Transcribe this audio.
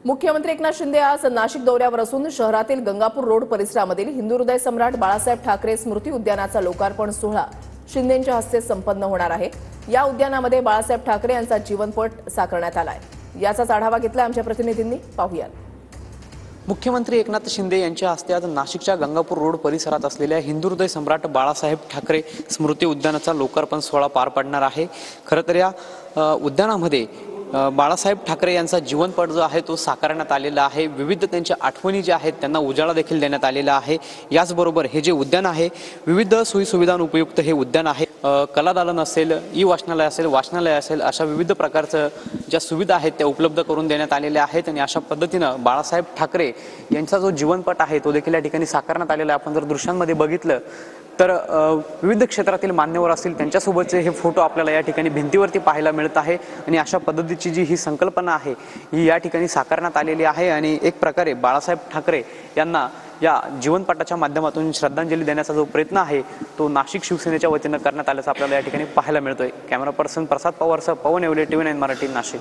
मुख्यमंत्री एकनाथ शिंदे आज नाशिक दौऱ्यावर असून शहरातील गंगापूर रोड परिसरामधील हिंदू हृदय सम्राट बाळासाहेब ठाकरे स्मृती उद्यानाचा लोकार्पण सोहळा शिंदेंच्या हस्ते संपन्न होणार आहे। या उद्यानामध्ये बाळासाहेब ठाकरे यांचा जीवनपट साकारण्यात आलाय। याचाच आढावा घेतला आमच्या प्रतिनिधींनी, पाहूया। मुख्यमंत्री एकनाथ शिंदे यांच्या हस्ते आज नाशिकच्या गंगापूर रोड परिसरात असलेल्या हिंदू हृदय सम्राट बाळासाहेब ठाकरे स्मृती उद्यानाचा लोकार्पण सोहळा पार पडणार आहे। खरं तर या उद्यानामध्ये बाळासाहेब ठाकरे यांचा जीवनपट जो आहे तो साकारण्यात आलेला आहे। विविध त्यांच्या आठवणी ज्या आहेत त्यांना उजाळा देखील देण्यात आलेला आहे। याचबरोबर हे जे उद्यान आहे विविध सोयीसुविधांना उपयुक्त हे उद्यान आहे। कलादालन असेल, ई वाचनालय असेल, वाचनालय असेल, अशा विविध प्रकारच्या ज्या सुविधा आहेत त्या उपलब्ध करून देण्यात आलेल्या आहेत। आणि अशा पद्धतीनं बाळासाहेब ठाकरे यांचा जो जीवनपट आहे तो देखील या ठिकाणी साकारण्यात आलेला आहे। आपण जर दृश्यांमध्ये बघितलं तर विविध क्षेत्रातील मान्यवर असतील त्यांच्यासोबतचे हे फोटो आपल्याला या ठिकाणी भिंतीवरती पाहायला मिळत आहे। आणि अशा पद्धतीची जी ही संकल्पना आहे ही या ठिकाणी साकारण्यात आलेली आहे। आणि एक प्रकारे बाळासाहेब ठाकरे यांना या जीवनपटाच्या माध्यमातून श्रद्धांजली देण्याचा जो प्रयत्न आहे तो नाशिक शिवसेनेच्या वतीनं करण्यात आल्याचं आपल्याला या ठिकाणी पाहायला मिळतोय। कॅमेरा पर्सन प्रसाद पवारसह पवन येवले, TV9 मराठी, नाशिक।